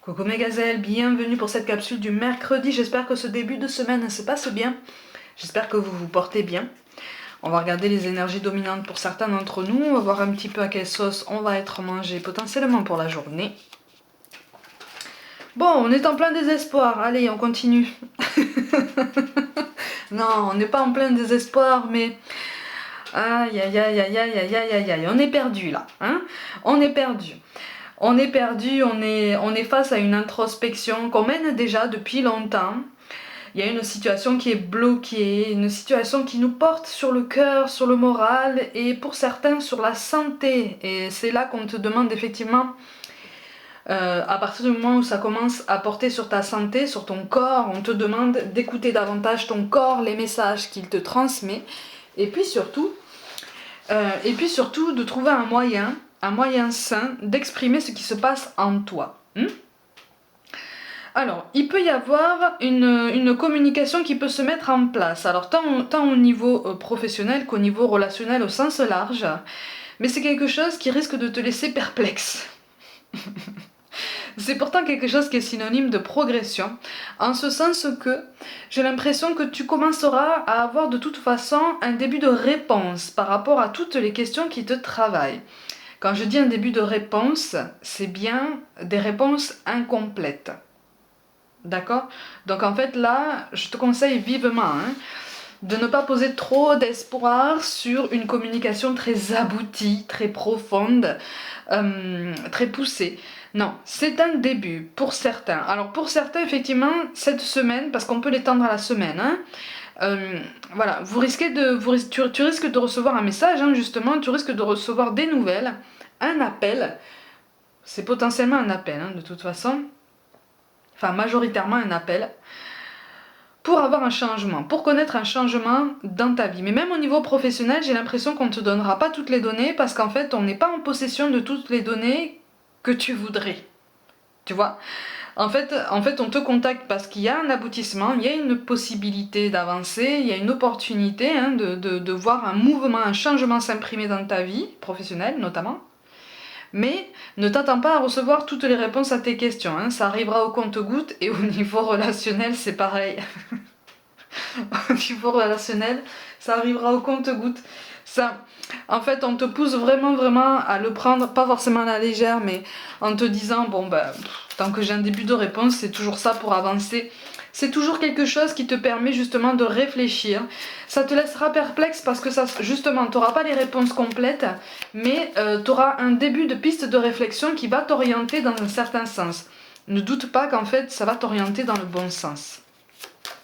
Coucou mes gazelles, bienvenue pour cette capsule du mercredi. J'espère que ce début de semaine se passe bien. J'espère que vous vous portez bien. On va regarder les énergies dominantes pour certains d'entre nous. On va voir un petit peu à quelle sauce on va être mangé potentiellement pour la journée. Bon, on est en plein désespoir. Allez, on continue. Non, on n'est pas en plein désespoir, mais... Aïe, aïe, aïe, aïe, aïe, aïe, aïe, aïe, on est perdu là. Hein, on est perdu. On est perdu, on est face à une introspection qu'on mène déjà depuis longtemps. Il y a une situation qui est bloquée, une situation qui nous porte sur le cœur, sur le moral et pour certains sur la santé. Et c'est là qu'on te demande effectivement, à partir du moment où ça commence à porter sur ta santé, sur ton corps, on te demande d'écouter davantage ton corps, les messages qu'il te transmet. Et puis surtout de trouver un moyen sain d'exprimer ce qui se passe en toi. Alors, il peut y avoir une communication qui peut se mettre en place, alors tant au niveau professionnel qu'au niveau relationnel au sens large, mais c'est quelque chose qui risque de te laisser perplexe. C'est pourtant quelque chose qui est synonyme de progression, en ce sens que j'ai l'impression que tu commenceras à avoir de toute façon un début de réponse par rapport à toutes les questions qui te travaillent. Quand je dis un début de réponse, c'est bien des réponses incomplètes. D'accord? Donc en fait là, je te conseille vivement de ne pas poser trop d'espoir sur une communication très aboutie, très profonde, très poussée. Non, c'est un début pour certains. Alors pour certains, effectivement, cette semaine, parce qu'on peut l'étendre à la semaine, voilà, tu risques de recevoir un message, justement, tu risques de recevoir des nouvelles, un appel, c'est potentiellement un appel, de toute façon, enfin majoritairement un appel, pour avoir un changement, pour connaître un changement dans ta vie. Mais même au niveau professionnel, j'ai l'impression qu'on ne te donnera pas toutes les données, parce qu'en fait, on n'est pas en possession de toutes les données que tu voudrais. Tu vois ? En fait, on te contacte parce qu'il y a un aboutissement, il y a une possibilité d'avancer, il y a une opportunité de voir un mouvement, un changement s'imprimer dans ta vie, professionnelle notamment. Mais ne t'attends pas à recevoir toutes les réponses à tes questions, ça arrivera au compte-gouttes et au niveau relationnel, c'est pareil. Au niveau relationnel, ça arrivera au compte-gouttes. Ça, en fait, on te pousse vraiment à le prendre, pas forcément à la légère, mais en te disant, bon, tant que j'ai un début de réponse, c'est toujours ça pour avancer. C'est toujours quelque chose qui te permet justement de réfléchir. Ça te laissera perplexe parce que justement, tu n'auras pas les réponses complètes, mais tu auras un début de piste de réflexion qui va t'orienter dans un certain sens. Ne doute pas qu'en fait, ça va t'orienter dans le bon sens.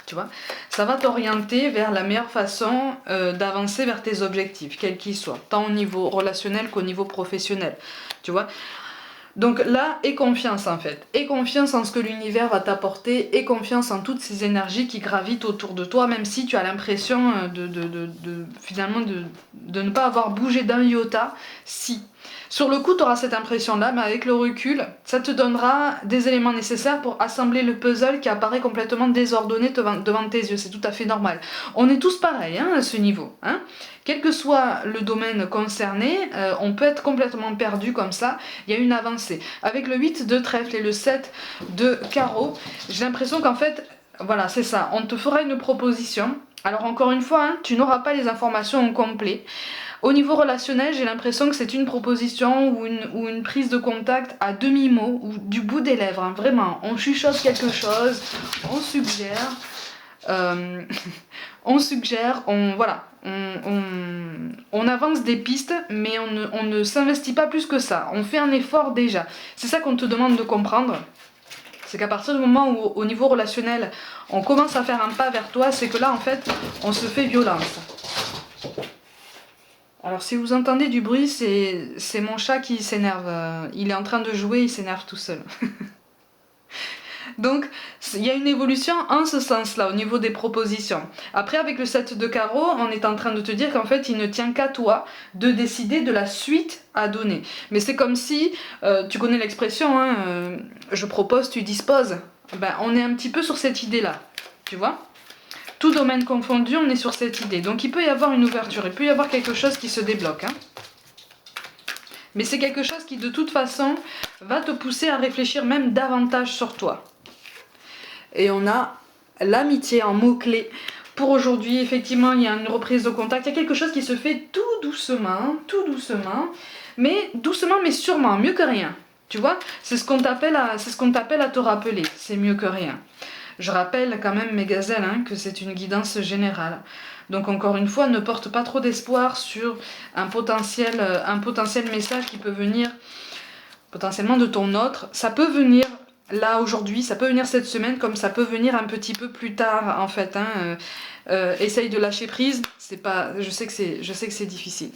Tu vois, ça va t'orienter vers la meilleure façon d'avancer vers tes objectifs, quels qu'ils soient, tant au niveau relationnel qu'au niveau professionnel. Tu vois. Donc là, aie confiance en fait. Aie confiance en ce que l'univers va t'apporter, aie confiance en toutes ces énergies qui gravitent autour de toi, même si tu as l'impression finalement de ne pas avoir bougé d'un iota. Si. Sur le coup, tu auras cette impression-là, mais avec le recul, ça te donnera des éléments nécessaires pour assembler le puzzle qui apparaît complètement désordonné devant tes yeux. C'est tout à fait normal. On est tous pareils à ce niveau. Quel que soit le domaine concerné, on peut être complètement perdu comme ça. Il y a une avancée. Avec le 8 de trèfle et le 7 de carreau, j'ai l'impression qu'en fait, voilà, c'est ça. On te fera une proposition. Alors encore une fois, tu n'auras pas les informations en complet. Au niveau relationnel, j'ai l'impression que c'est une proposition ou une prise de contact à demi-mot ou du bout des lèvres. Vraiment, on chuchote quelque chose, on suggère, on avance des pistes, mais on ne s'investit pas plus que ça. On fait un effort déjà. C'est ça qu'on te demande de comprendre. C'est qu'à partir du moment où, au niveau relationnel, on commence à faire un pas vers toi, c'est que là, en fait, on se fait violence. Alors si vous entendez du bruit, c'est mon chat qui s'énerve. Il est en train de jouer, il s'énerve tout seul. Donc il y a une évolution en ce sens-là, au niveau des propositions. Après, avec le 7 de carreau, on est en train de te dire qu'en fait, il ne tient qu'à toi de décider de la suite à donner. Mais c'est comme si, tu connais l'expression, je propose, tu disposes. On est un petit peu sur cette idée-là, tu vois ? Tout domaine confondu, on est sur cette idée. Donc il peut y avoir une ouverture, il peut y avoir quelque chose qui se débloque. Mais c'est quelque chose qui de toute façon va te pousser à réfléchir même davantage sur toi. Et on a l'amitié en mots-clés. Pour aujourd'hui, effectivement, il y a une reprise de contact. Il y a quelque chose qui se fait tout doucement, mais sûrement, mieux que rien. Tu vois, c'est ce qu'on t'appelle à te rappeler. C'est mieux que rien. Je rappelle quand même, mes gazelles, hein, que c'est une guidance générale. Donc encore une fois, ne porte pas trop d'espoir sur un potentiel message qui peut venir potentiellement de ton autre. Ça peut venir là aujourd'hui, ça peut venir cette semaine, comme ça peut venir un petit peu plus tard en fait. Hein. Essaye de lâcher prise. Je sais que c'est difficile.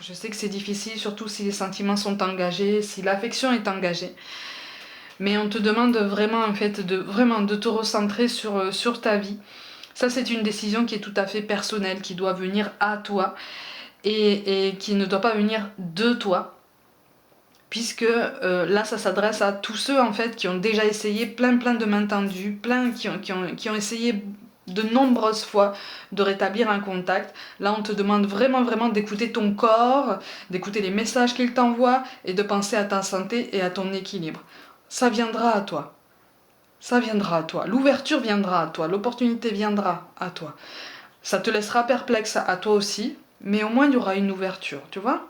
Je sais que c'est difficile, surtout si les sentiments sont engagés, si l'affection est engagée. Mais on te demande vraiment en fait de te recentrer sur ta vie. Ça, c'est une décision qui est tout à fait personnelle, qui doit venir à toi et qui ne doit pas venir de toi. Puisque là, ça s'adresse à tous ceux en fait qui ont déjà essayé plein de mains tendues, qui ont essayé de nombreuses fois de rétablir un contact. Là, on te demande vraiment d'écouter ton corps, d'écouter les messages qu'il t'envoie et de penser à ta santé et à ton équilibre. Ça viendra à toi. Ça viendra à toi. L'ouverture viendra à toi. L'opportunité viendra à toi. Ça te laissera perplexe à toi aussi, mais au moins il y aura une ouverture, tu vois ?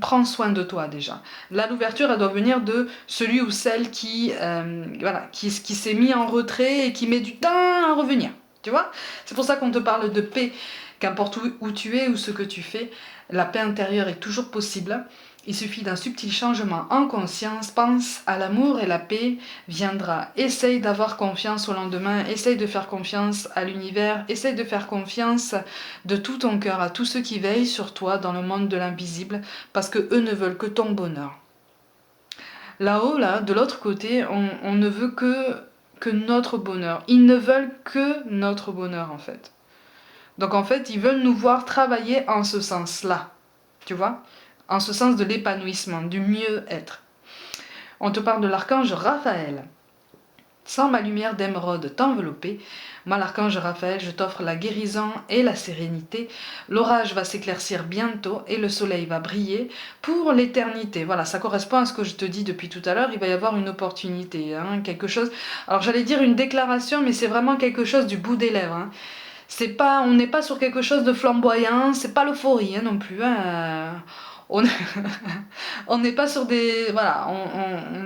Prends soin de toi déjà. Là, l'ouverture, elle doit venir de celui ou celle qui s'est mis en retrait et qui met du temps à revenir. Tu vois ? C'est pour ça qu'on te parle de paix. Qu'importe où tu es ou ce que tu fais, la paix intérieure est toujours possible. Il suffit d'un subtil changement en conscience, pense à l'amour et la paix viendra. Essaye d'avoir confiance au lendemain, essaye de faire confiance à l'univers, essaye de faire confiance de tout ton cœur à tous ceux qui veillent sur toi dans le monde de l'invisible, parce que eux ne veulent que ton bonheur. Là-haut, là, de l'autre côté, on ne veut que notre bonheur. Ils ne veulent que notre bonheur en fait. Donc en fait, ils veulent nous voir travailler en ce sens-là, tu vois ? En ce sens de l'épanouissement, du mieux-être. On te parle de l'archange Raphaël. Sans ma lumière d'émeraude t'envelopper, moi l'archange Raphaël, je t'offre la guérison et la sérénité. L'orage va s'éclaircir bientôt et le soleil va briller pour l'éternité. Voilà, ça correspond à ce que je te dis depuis tout à l'heure. Il va y avoir une opportunité, hein, quelque chose. Alors j'allais dire une déclaration, mais c'est vraiment quelque chose du bout des lèvres. Hein. On n'est pas sur quelque chose de flamboyant, c'est pas l'euphorie hein, non plus. Hein. On n'est pas sur des... Voilà,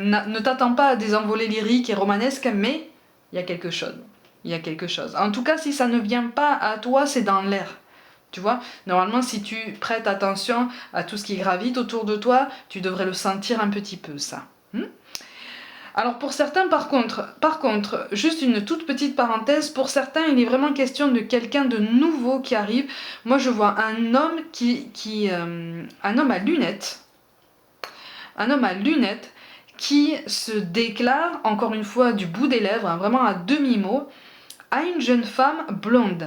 ne t'attends pas à des envolées lyriques et romanesques, mais il y a quelque chose. Il y a quelque chose. En tout cas, si ça ne vient pas à toi, c'est dans l'air. Tu vois, normalement, si tu prêtes attention à tout ce qui gravite autour de toi, tu devrais le sentir un petit peu, ça. Alors pour certains, par contre, juste une toute petite parenthèse, pour certains, il est vraiment question de quelqu'un de nouveau qui arrive. Moi, je vois un homme un homme à lunettes, qui se déclare, encore une fois, du bout des lèvres, hein, vraiment à demi-mot, à une jeune femme blonde.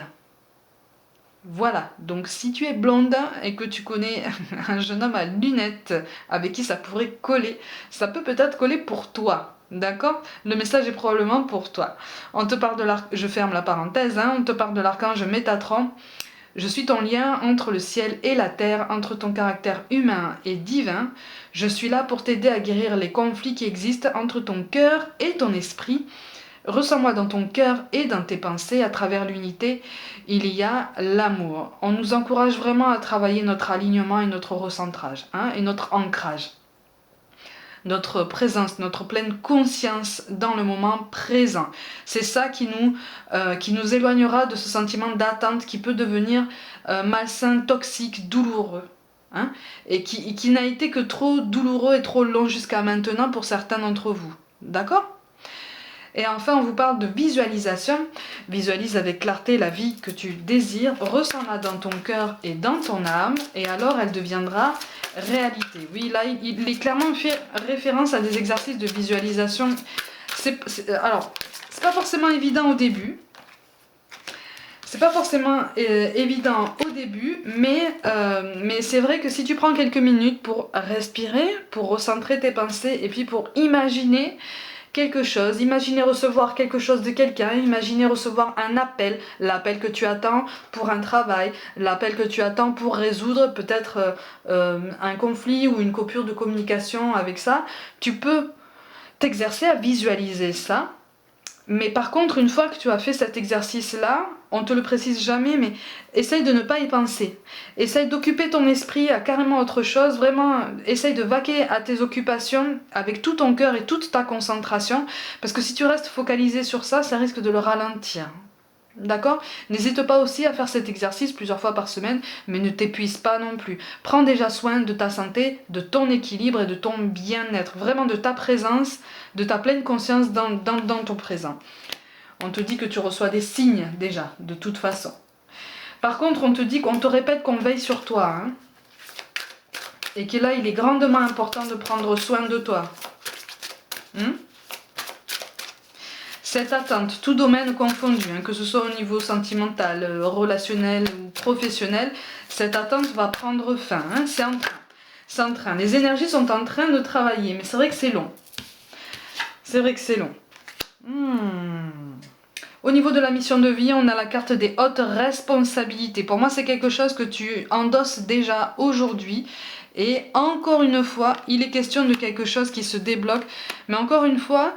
Voilà, donc si tu es blonde et que tu connais un jeune homme à lunettes avec qui ça pourrait coller, ça peut peut-être coller pour toi. D'accord ? Le message est probablement pour toi. On te parle de je ferme la parenthèse, hein, on te parle de l'archange Métatron. Je suis ton lien entre le ciel et la terre, entre ton caractère humain et divin. Je suis là pour t'aider à guérir les conflits qui existent entre ton cœur et ton esprit. Ressens-moi dans ton cœur et dans tes pensées, à travers l'unité, il y a l'amour. On nous encourage vraiment à travailler notre alignement et notre recentrage, hein, et notre ancrage. Notre présence, notre pleine conscience dans le moment présent. C'est ça qui nous éloignera de ce sentiment d'attente qui peut devenir malsain, toxique, douloureux. Hein, et qui n'a été que trop douloureux et trop long jusqu'à maintenant pour certains d'entre vous. D'accord ? Et enfin, on vous parle de visualisation. Visualise avec clarté la vie que tu désires, ressens-la dans ton cœur et dans ton âme, et alors elle deviendra réalité. Oui, là, il est clairement fait référence à des exercices de visualisation. Alors, c'est pas forcément évident au début. C'est pas forcément évident au début, mais c'est vrai que si tu prends quelques minutes pour respirer, pour recentrer tes pensées, et puis pour imaginer quelque chose, imaginez recevoir quelque chose de quelqu'un, imaginez recevoir un appel, l'appel que tu attends pour un travail, l'appel que tu attends pour résoudre peut-être un conflit ou une coupure de communication avec ça. Tu peux t'exercer à visualiser ça. Mais par contre, une fois que tu as fait cet exercice-là, on te le précise jamais, mais essaye de ne pas y penser. Essaye d'occuper ton esprit à carrément autre chose. Vraiment, essaye de vaquer à tes occupations avec tout ton cœur et toute ta concentration. Parce que si tu restes focalisé sur ça, ça risque de le ralentir. D'accord? N'hésite pas aussi à faire cet exercice plusieurs fois par semaine, mais ne t'épuise pas non plus. Prends déjà soin de ta santé, de ton équilibre et de ton bien-être. Vraiment de ta présence, de ta pleine conscience dans ton présent. On te dit que tu reçois des signes déjà, de toute façon. Par contre, on te répète qu'on veille sur toi. Hein, et que là, il est grandement important de prendre soin de toi. Cette attente, tout domaine confondu, hein, que ce soit au niveau sentimental, relationnel ou professionnel, cette attente va prendre fin. Hein, c'est en train. C'est en train. Les énergies sont en train de travailler, mais c'est vrai que c'est long. C'est vrai que c'est long. Au niveau de la mission de vie, on a la carte des hautes responsabilités. Pour moi, c'est quelque chose que tu endosses déjà aujourd'hui. Et encore une fois, il est question de quelque chose qui se débloque. Mais encore une fois,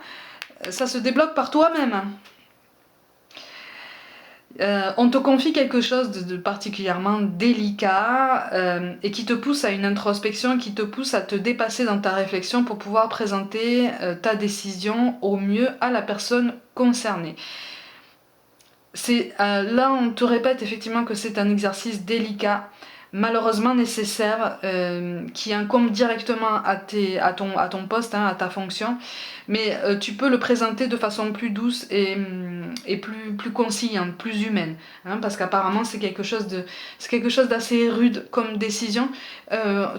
ça se débloque par toi-même. On te confie quelque chose de particulièrement délicat et qui te pousse à une introspection, qui te pousse à te dépasser dans ta réflexion pour pouvoir présenter ta décision au mieux à la personne concernée. Là, on te répète effectivement que c'est un exercice délicat, malheureusement nécessaire, qui incombe directement à ton poste, hein, à ta fonction, mais tu peux le présenter de façon plus douce et plus conciliante, plus humaine, hein, parce qu'apparemment c'est quelque chose d'assez rude comme décision.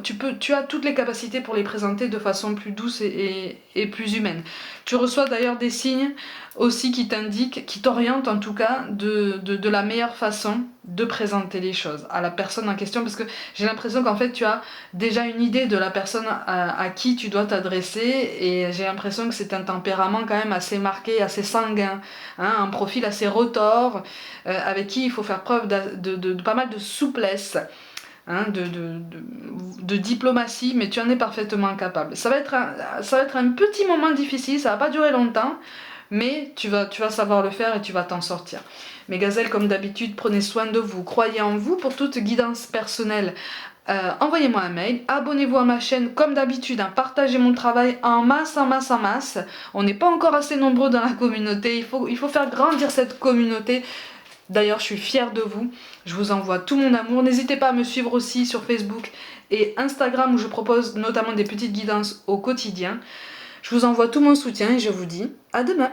Tu as toutes les capacités pour les présenter de façon plus douce et plus humaine. Tu reçois d'ailleurs des signes aussi qui t'indiquent, qui t'orientent en tout cas de la meilleure façon de présenter les choses à la personne en question, parce que j'ai l'impression qu'en fait tu as déjà une idée de la personne à qui tu dois t'adresser, et j'ai l'impression que c'est un tempérament quand même assez marqué, assez sanguin, hein, un profil assez retors, avec qui il faut faire preuve de pas mal de souplesse, hein, de diplomatie, mais tu en es parfaitement capable. Ça va être un petit moment difficile, ça va pas durer longtemps, mais tu vas savoir le faire et tu vas t'en sortir. Mes gazelles, comme d'habitude, prenez soin de vous, croyez en vous. Pour toute guidance personnelle, envoyez-moi un mail, abonnez-vous à ma chaîne comme d'habitude, hein, partagez mon travail en masse, en masse, en masse. On n'est pas encore assez nombreux dans la communauté, il faut faire grandir cette communauté. D'ailleurs, je suis fière de vous, je vous envoie tout mon amour. N'hésitez pas à me suivre aussi sur Facebook et Instagram, où je propose notamment des petites guidances au quotidien. Je vous envoie tout mon soutien et je vous dis à demain.